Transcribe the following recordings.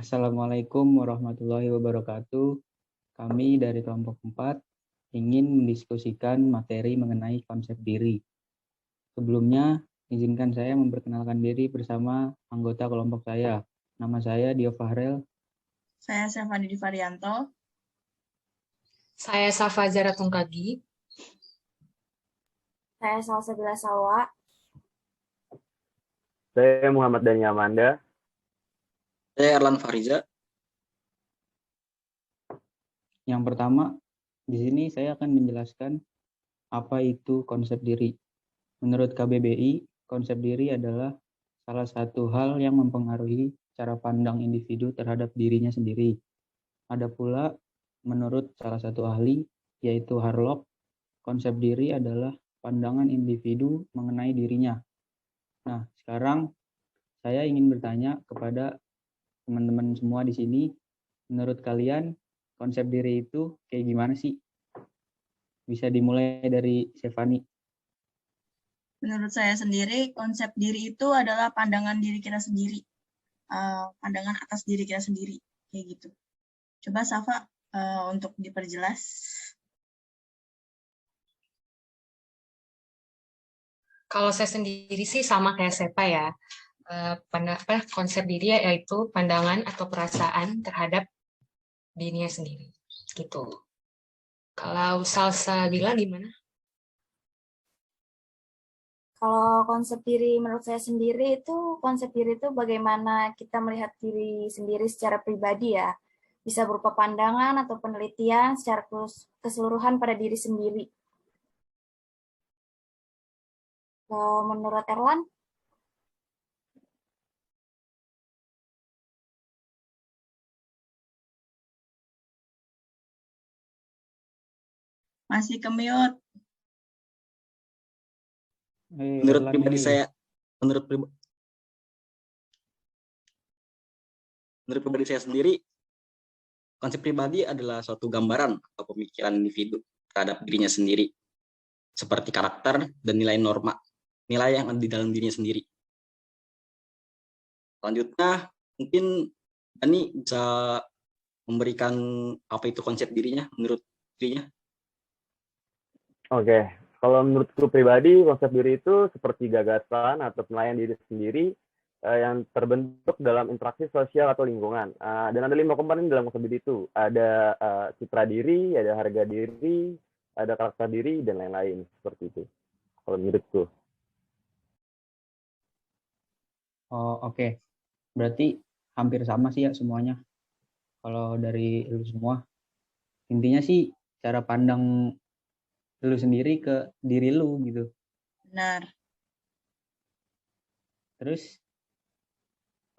Assalamualaikum warahmatullahi wabarakatuh. Kami dari kelompok 4 ingin mendiskusikan materi mengenai konsep diri. Sebelumnya, izinkan saya memperkenalkan diri bersama anggota kelompok saya. Nama saya Dio Fahrel. Saya Syafani Divarianto. Saya Safa Zara Tungkagi. Saya Salsabila Salwa. Saya Muhammad Dani Amanda. Saya Erlan Fariza. Yang pertama, di sini saya akan menjelaskan apa itu konsep diri. Menurut KBBI, konsep diri adalah salah satu hal yang mempengaruhi cara pandang individu terhadap dirinya sendiri. Ada pula, menurut salah satu ahli, yaitu Harlock, konsep diri adalah pandangan individu mengenai dirinya. Nah, sekarang saya ingin bertanya kepada teman-teman semua di sini, menurut kalian konsep diri itu kayak gimana sih? Bisa dimulai dari Syafani. Menurut saya sendiri, konsep diri itu adalah pandangan diri kita sendiri. Pandangan atas diri kita sendiri. Kayak gitu. Coba Safa untuk diperjelas. Kalau saya sendiri sih sama kayak Sepa ya. Konsep diri yaitu pandangan atau perasaan terhadap dirinya sendiri. Gitu. Kalau Salsabila gimana? Kalau konsep diri menurut saya sendiri itu, konsep diri itu bagaimana kita melihat diri sendiri secara pribadi ya. Bisa berupa pandangan atau penelitian secara keseluruhan pada diri sendiri. Menurut Erlan? Masih ke-mute. Menurut pribadi saya sendiri, konsep pribadi adalah suatu gambaran atau pemikiran individu terhadap dirinya sendiri, seperti karakter dan nilai yang ada di dalam dirinya sendiri. Selanjutnya, mungkin Dani bisa memberikan apa itu konsep dirinya menurut dirinya. Oke, kalau menurutku pribadi, konsep diri itu seperti gagasan atau penilaian diri sendiri yang terbentuk dalam interaksi sosial atau lingkungan. Dan ada 5 komponen dalam konsep diri itu. Ada citra diri, ada harga diri, ada karakter diri, dan lain-lain. Seperti itu, kalau menurutku. Oh, oke. Berarti hampir sama sih ya semuanya. Kalau dari lu semua. Intinya sih cara pandang lu sendiri ke diri lu gitu. Benar. Terus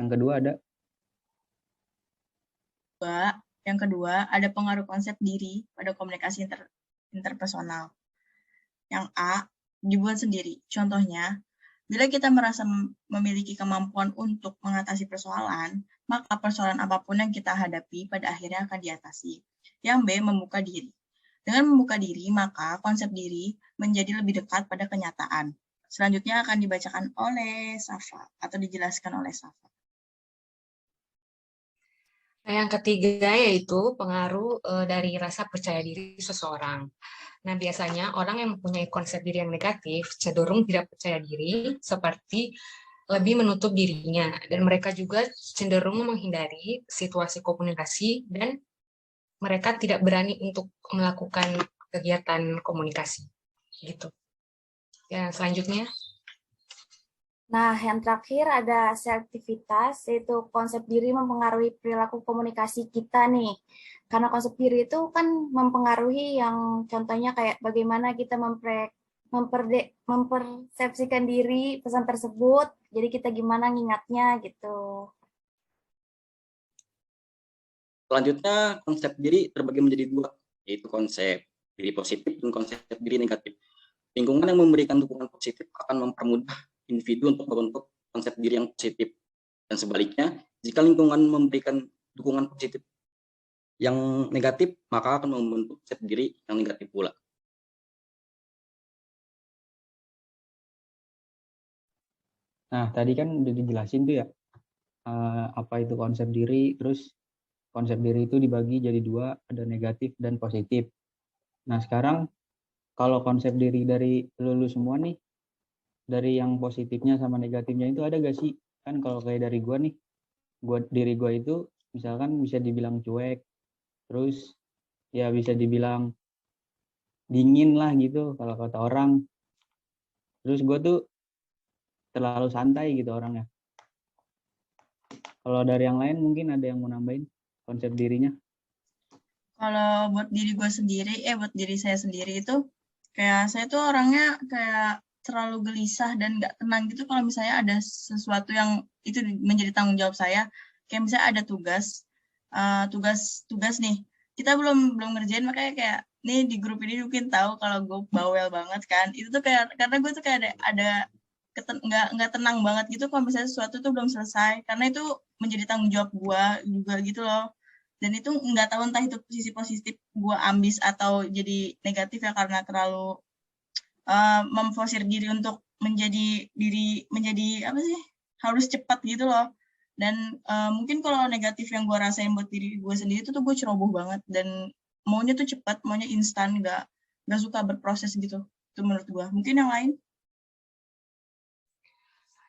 yang kedua ada? Yang kedua, ada pengaruh konsep diri pada komunikasi interpersonal. Yang A, dibuat sendiri. Contohnya, bila kita merasa memiliki kemampuan untuk mengatasi persoalan, maka persoalan apapun yang kita hadapi pada akhirnya akan diatasi. Yang B, membuka diri. Dengan membuka diri, maka konsep diri menjadi lebih dekat pada kenyataan. Selanjutnya akan dibacakan oleh Safa atau dijelaskan oleh Safa. Nah, yang ketiga yaitu pengaruh dari rasa percaya diri seseorang. Nah, biasanya orang yang mempunyai konsep diri yang negatif cenderung tidak percaya diri, seperti lebih menutup dirinya, dan mereka juga cenderung menghindari situasi komunikasi, dan mereka tidak berani untuk melakukan kegiatan komunikasi. Gitu. Ya, selanjutnya. Nah, yang terakhir ada selektivitas, yaitu konsep diri mempengaruhi perilaku komunikasi kita nih. Karena konsep diri itu kan mempengaruhi yang contohnya kayak bagaimana kita mempersepsikan diri pesan tersebut, jadi kita gimana ngingatnya gitu. Selanjutnya, konsep diri terbagi menjadi 2, yaitu konsep diri positif dan konsep diri negatif. Lingkungan yang memberikan dukungan positif akan mempermudah individu untuk membentuk konsep diri yang positif. Dan sebaliknya, jika lingkungan memberikan dukungan positif yang negatif, maka akan membentuk konsep diri yang negatif pula. Nah, tadi kan udah dijelasin tuh ya, apa itu konsep diri, terus konsep diri itu dibagi jadi dua, ada negatif dan positif. Nah, sekarang kalau konsep diri dari lulu semua nih, dari yang positifnya sama negatifnya itu ada gak sih? Kan kalau kayak dari gua nih, diri gua itu misalkan bisa dibilang cuek, terus ya bisa dibilang dingin lah gitu kalau kata orang. Terus gua tuh terlalu santai gitu orangnya. Kalau dari yang lain mungkin ada yang mau nambahin konsep dirinya? Kalau buat diri saya sendiri itu, kayak saya tuh orangnya kayak terlalu gelisah dan nggak tenang gitu kalau misalnya ada sesuatu yang itu menjadi tanggung jawab saya. Kayak misalnya ada tugas nih, kita belum ngerjain, makanya kayak nih di grup ini mungkin tahu kalau gue bawel banget kan. Itu tuh kayak karena gue tuh kayak ada nggak tenang banget gitu kalau misalnya sesuatu tuh belum selesai, karena itu menjadi tanggung jawab gue juga gitu loh. Dan itu nggak tahu entah itu sisi positif gue ambis atau jadi negatif ya, karena terlalu memforsir diri untuk menjadi apa sih, harus cepat gitu loh. Dan mungkin kalau negatif yang gue rasain buat diri gue sendiri itu tuh gue ceroboh banget dan maunya tuh cepat, maunya instan, nggak suka berproses gitu. Itu menurut gue. Mungkin yang lain?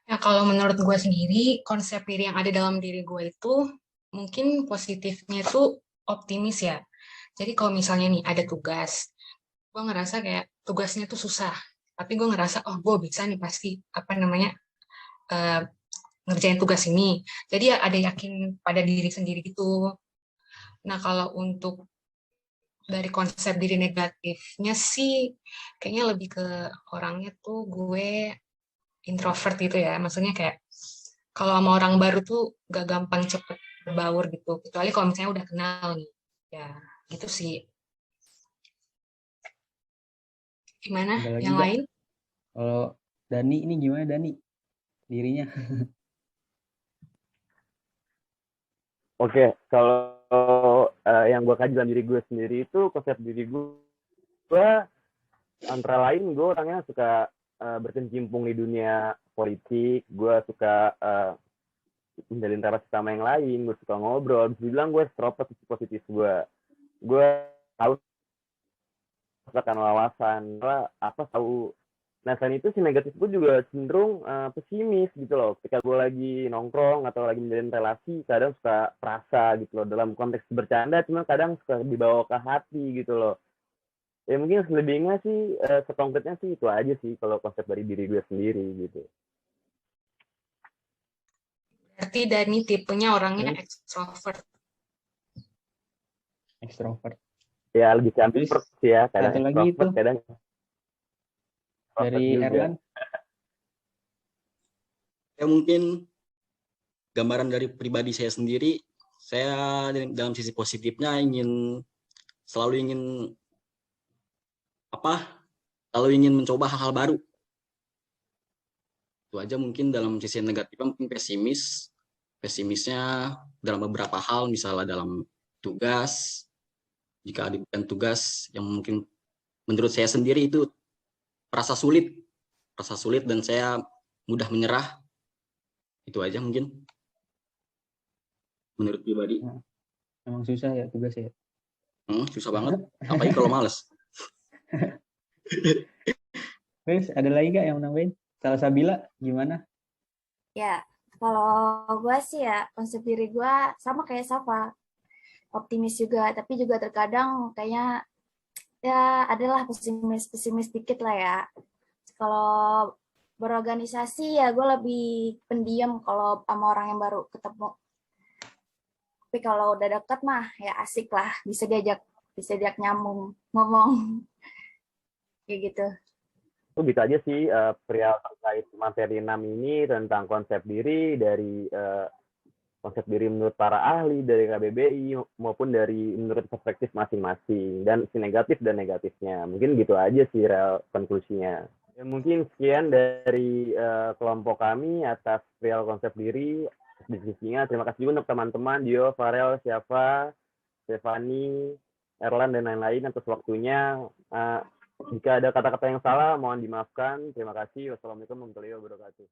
Nah, kalau menurut gue sendiri, konsep diri yang ada dalam diri gue itu mungkin positifnya itu optimis ya. Jadi kalau misalnya nih ada tugas, gue ngerasa kayak tugasnya tuh susah, tapi gue ngerasa oh gue bisa nih pasti apa namanya eh, ngerjain tugas ini. Jadi ya ada yakin pada diri sendiri gitu. Nah kalau untuk dari konsep diri negatifnya sih kayaknya lebih ke orangnya tuh gue introvert gitu ya. Maksudnya kayak kalau sama orang baru tuh gak gampang cepet berbaur gitu. Kecuali kalau misalnya udah kenal nih. Ya gitu sih. Gimana Ada lagi yang gak? lain? Kalau Dani ini gimana Dani dirinya? Oke, kalau yang gue kaji dalam diri gue sendiri itu konsep diri gue antara lain gue orangnya suka berkecimpung di dunia politik, gue suka menjalin interaksi sama yang lain, gue suka ngobrol, bisa dibilang gue extrovert sisi positif gue tahu akan wawasan, apa tahu. Nah, selain itu si negatif gue juga cenderung pesimis gitu loh. Ketika gue lagi nongkrong atau lagi menjalin relasi, kadang suka perasa gitu loh. Dalam konteks bercanda, cuma kadang suka dibawa ke hati gitu loh. Ya mungkin selebihnya sih, sekonkretnya sih itu aja sih kalau konsep dari diri gue sendiri gitu. Berarti Dani tipenya orangnya Terus extrovert. ekstrovert. Ya lebih Terus campur sih ya, kadang satu lagi itu extrovert, kadang introvert dari juga. Erlan. Ya mungkin gambaran dari pribadi saya sendiri, saya dalam sisi positifnya selalu ingin mencoba hal-hal baru. Itu aja. Mungkin dalam sisi negatifnya mungkin pesimisnya dalam beberapa hal, misalnya dalam tugas, jika diberikan tugas yang mungkin menurut saya sendiri itu rasa sulit dan saya mudah menyerah. Itu aja mungkin menurut pribadi. Emang susah ya tugas ya. Susah banget, apalagi kalau males. Terus ada lagi gak yang nambahin? Salah Sabila gimana? Ya, kalau gue sih ya, konsep diri gue sama kayak Safa. Optimis juga, tapi juga terkadang kayaknya ya adalah pesimis dikit lah ya. Kalau berorganisasi ya gue lebih pendiam kalau sama orang yang baru ketemu. Tapi kalau udah deket mah ya asik lah, bisa diajak nyambung ngomong kayak gitu. Itu bisa aja sih perihal terkait materi 6 ini tentang konsep diri dari konsep diri menurut para ahli dari KBBI maupun dari menurut perspektif masing-masing dan si negatif dan negatifnya. Mungkin gitu aja sih real konklusinya. Ya, mungkin sekian dari kelompok kami atas perihal konsep diri diskusinya. Terima kasih juga untuk teman-teman Dio, Farel, Syafa, Stefani, Erlan dan lain-lain atas waktunya. Jika ada kata-kata yang salah mohon dimaafkan. Terima kasih. Wassalamualaikum warahmatullahi wabarakatuh.